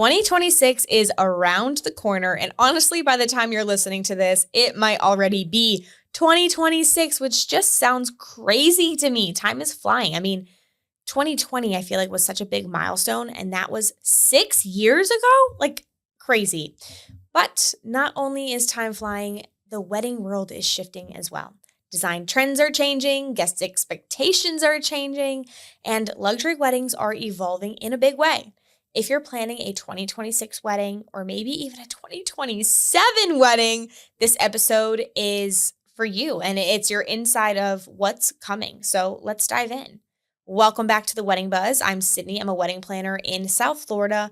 2026 is around the corner, and honestly, by the time you're listening to this, it might already be 2026, which just sounds crazy to me. Time is flying. I mean, 2020, I feel like was such a big milestone, and that was 6 years ago? Like crazy. But not only is time flying, the wedding world is shifting as well. Design trends are changing, guest expectations are changing, and luxury weddings are evolving in a big way. If you're planning a 2026 wedding or maybe even a 2027 wedding, this episode is for you and it's your inside of what's coming. So let's dive in. Welcome back to the Wedding Buzz. I'm Sydney. I'm a wedding planner in South Florida,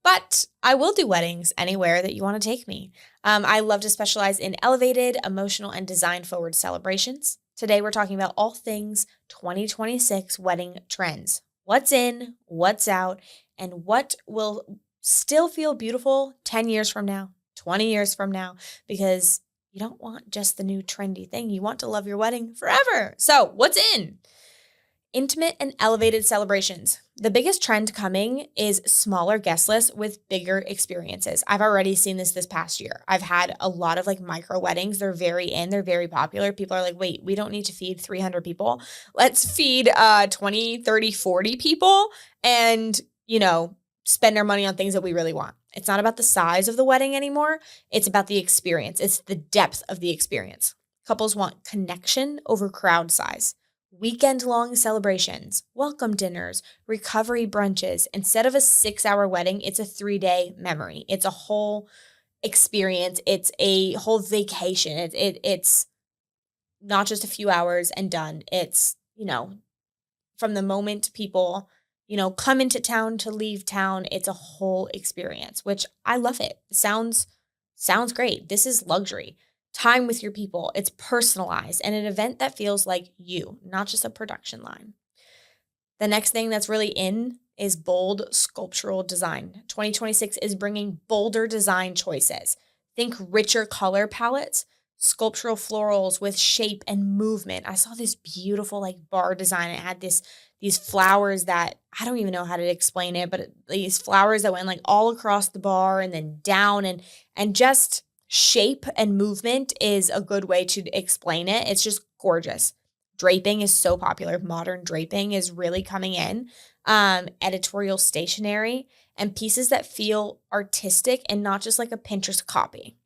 but I will do weddings anywhere that you want to take me. I love to specialize in elevated, emotional, and design-forward celebrations. Today, we're talking about all things 2026 wedding trends. What's in, what's out, and what will still feel beautiful 10 years from now, 20 years from now, because you don't want just the new trendy thing. You want to love your wedding forever. So what's in? Intimate and elevated celebrations. The biggest trend coming is smaller guest lists with bigger experiences. I've already seen this past year. I've had a lot of micro weddings. They're very popular. People are like, wait, we don't need to feed 300 people. Let's feed 20, 30, 40 people and, spend our money on things that we really want. It's not about the size of the wedding anymore. It's about the experience. It's the depth of the experience. Couples want connection over crowd size. Weekend-long celebrations, welcome dinners, recovery brunches. Instead of a 6-hour wedding, it's a 3-day memory. It's a whole experience. It's a whole vacation. It's not just a few hours and done. It's, from the moment people, come into town to leave town, it's a whole experience, which I love it. Sounds great. This is luxury. Time with your people. It's personalized and an event that feels like you, not just a production line. The next thing that's really in is bold sculptural design. 2026 is bringing bolder design choices. Think richer color palettes, sculptural florals with shape and movement. I saw this beautiful bar design. It had these flowers that I don't even know how to explain it, but these flowers that went all across the bar and then down and just shape and movement is a good way to explain it. It's just gorgeous. Draping is so popular. Modern draping is really coming in. Editorial stationery and pieces that feel artistic and not just like a Pinterest copy.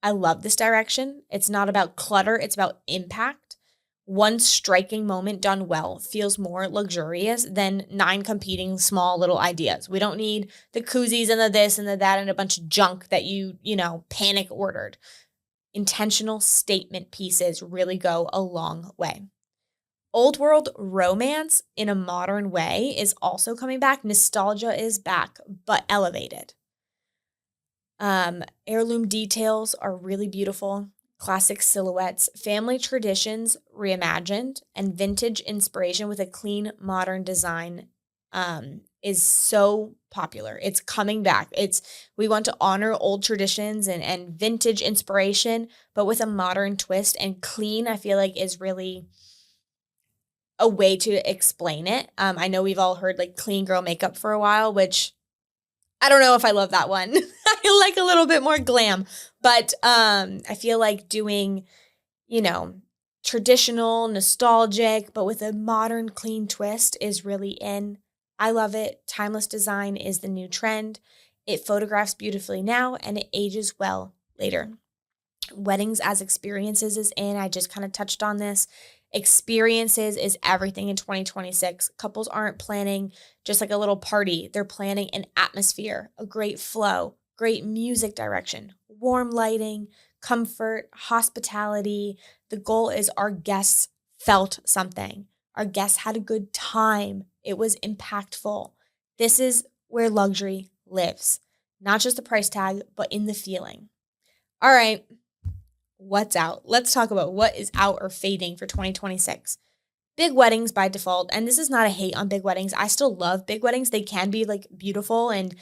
I love this direction. It's not about clutter. It's about impact. One striking moment done well feels more luxurious than 9 competing small little ideas. We don't need the koozies and the this and the that and a bunch of junk that you panic ordered. Intentional statement pieces really go a long way. Old world romance in a modern way is also coming back. Nostalgia is back, but elevated. Heirloom details are really beautiful. Classic silhouettes, family traditions reimagined, and vintage inspiration with a clean, modern design is so popular. It's coming back. We want to honor old traditions and vintage inspiration, but with a modern twist. And clean, I feel like, is really a way to explain it. I know we've all heard clean girl makeup for a while, which I don't know if I love that one. I like a little bit more glam, but I feel like doing, traditional, nostalgic, but with a modern, clean twist is really in. I love it. Timeless design is the new trend. It photographs beautifully now and it ages well later. Weddings as experiences is in. I just kind of touched on this. Experiences is everything in 2026. Couples aren't planning just a little party. They're planning an atmosphere, a great flow, great music direction, warm lighting, comfort, hospitality. The goal is our guests felt something. Our guests had a good time. It was impactful. This is where luxury lives. Not just the price tag, but in the feeling. All right. What's out? Let's talk about what is out or fading for 2026. Big weddings by default, and this is not a hate on big weddings. I still love big weddings. They can be beautiful and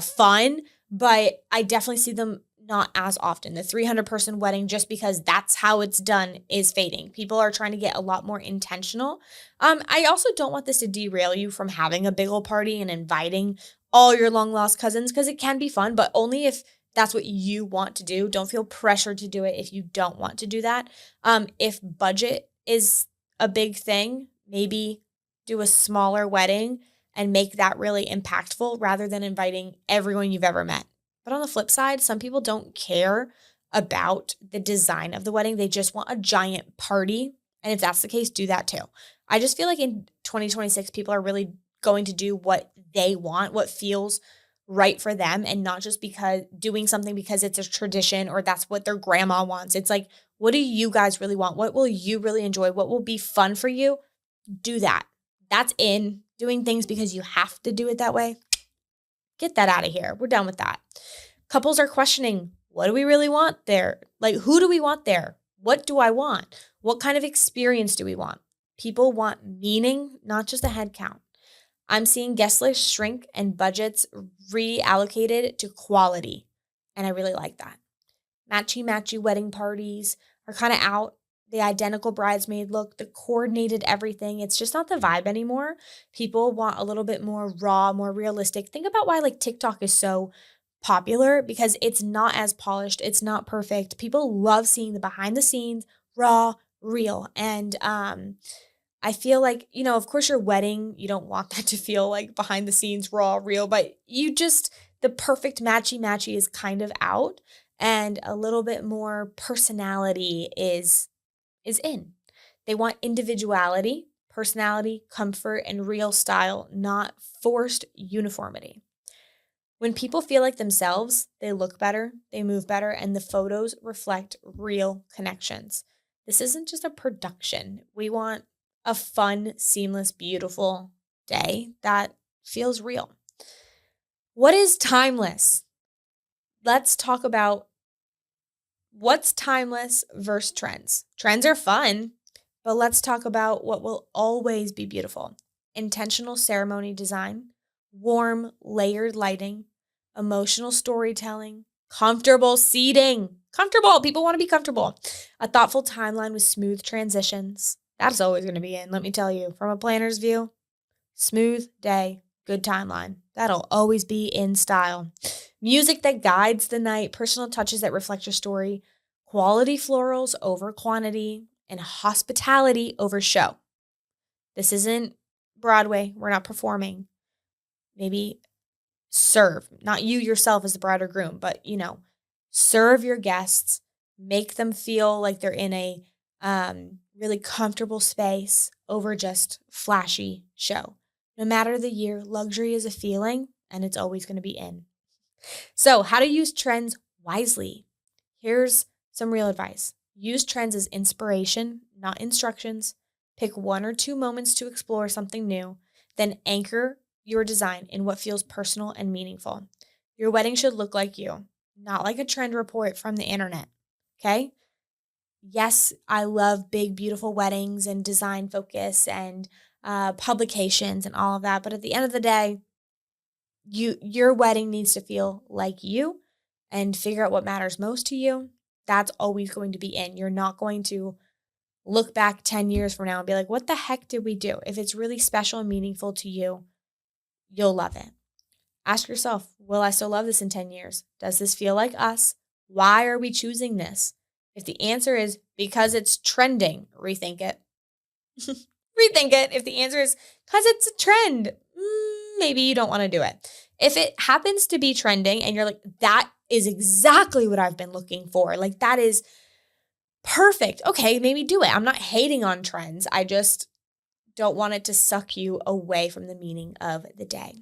fun, but I definitely see them not as often. The 300-person wedding, just because that's how it's done, is fading. People are trying to get a lot more intentional. I also don't want this to derail you from having a big old party and inviting all your long lost cousins because it can be fun, but only if that's what you want to do. Don't feel pressured to do it if you don't want to do that. If budget is a big thing, maybe do a smaller wedding and make that really impactful rather than inviting everyone you've ever met. But on the flip side, some people don't care about the design of the wedding. They just want a giant party. And if that's the case, do that too. I just feel like in 2026, people are really going to do what they want, what feels right for them, and not just because doing something because it's a tradition or that's what their grandma wants. It's like, what do you guys really want? What will you really enjoy? What will be fun for you? Do that. That's in. Doing things because you have to do it that way. Get that out of here. We're done with that. Couples are questioning, what do we really want there? Like, who do we want there? What do I want? What kind of experience do we want? People want meaning, not just a head count. I'm seeing guest lists shrink and budgets reallocated to quality. And I really like that. Matchy-matchy wedding parties are kind of out. The identical bridesmaid look, the coordinated everything. It's just not the vibe anymore. People want a little bit more raw, more realistic. Think about why like TikTok is so popular because it's not as polished. It's not perfect. People love seeing the behind the scenes, raw, real. And I feel like, of course your wedding, you don't want that to feel like behind the scenes, raw, real, but the perfect matchy-matchy is kind of out and a little bit more personality is in. They want individuality, personality, comfort, and real style, not forced uniformity. When people feel like themselves, they look better, they move better, and the photos reflect real connections. This isn't just a production. We want a fun, seamless, beautiful day that feels real. What is timeless? Let's talk about what's timeless versus trends. Trends are fun, but let's talk about what will always be beautiful. Intentional ceremony design, warm, layered lighting, emotional storytelling, comfortable seating. Comfortable. People want to be comfortable. A thoughtful timeline with smooth transitions. That's always going to be in, let me tell you. From a planner's view, smooth day, good timeline. That'll always be in style. Music that guides the night, personal touches that reflect your story, quality florals over quantity, and hospitality over show. This isn't Broadway. We're not performing. Maybe serve, not you yourself as the bride or groom, but, serve your guests, make them feel like they're in a really comfortable space over just flashy show. No matter the year, luxury is a feeling and it's always going to be in. So, how to use trends wisely. Here's some real advice. Use trends as inspiration, not instructions. Pick 1 or 2 moments to explore something new, then anchor your design in what feels personal and meaningful. Your wedding should look like you, not like a trend report from the internet. Okay? Yes, I love big, beautiful weddings and design focus and publications and all of that. But at the end of the day, your wedding needs to feel like you and figure out what matters most to you. That's always going to be in. You're not going to look back 10 years from now and be like, what the heck did we do? If it's really special and meaningful to you, you'll love it. Ask yourself, will I still love this in 10 years? Does this feel like us? Why are we choosing this? If the answer is because it's trending, rethink it. Rethink it. If the answer is because it's a trend, maybe you don't want to do it. If it happens to be trending and you're like, that is exactly what I've been looking for, like that is perfect. Okay, maybe do it. I'm not hating on trends. I just don't want it to suck you away from the meaning of the day.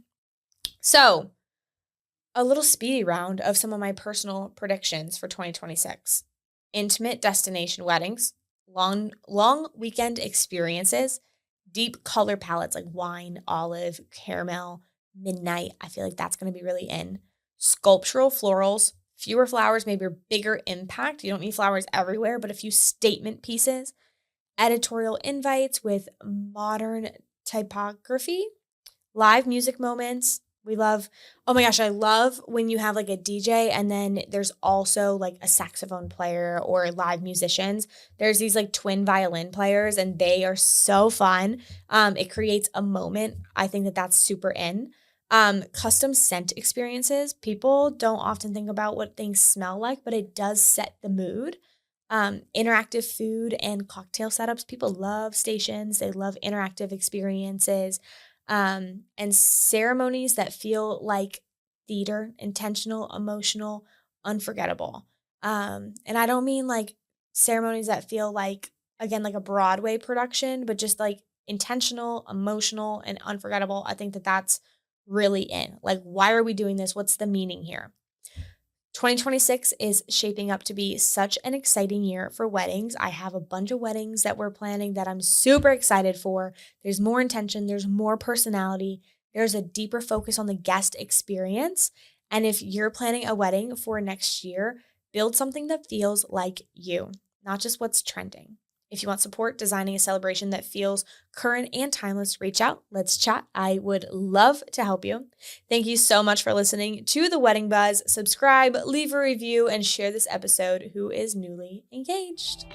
So, a little speedy round of some of my personal predictions for 2026. Intimate destination weddings, long weekend experiences, deep color palettes like wine, olive, caramel, midnight. I feel like that's going to be really in. Sculptural florals, fewer flowers, maybe a bigger impact. You don't need flowers everywhere, but a few statement pieces. Editorial invites with modern typography. Live music moments. We love, oh my gosh, I love when you have like a DJ and then there's also like a saxophone player or live musicians. There's these like twin violin players and they are so fun. It creates a moment. I think that that's super in. Custom scent experiences. People don't often think about what things smell like, but it does set the mood. Interactive food and cocktail setups. People love stations. They love interactive experiences. And ceremonies that feel like theater, intentional, emotional, unforgettable. And I don't mean like ceremonies that feel like, again, like a Broadway production, but just like intentional, emotional, and unforgettable. I think that that's really in. Like, why are we doing this? What's the meaning here? 2026 is shaping up to be such an exciting year for weddings. I have a bunch of weddings that we're planning that I'm super excited for. There's more intention, there's more personality, there's a deeper focus on the guest experience. And if you're planning a wedding for next year, build something that feels like you, not just what's trending. If you want support designing a celebration that feels current and timeless, reach out. Let's chat. I would love to help you. Thank you so much for listening to The Wedding Buzz. Subscribe, leave a review, and share this episode who is newly engaged.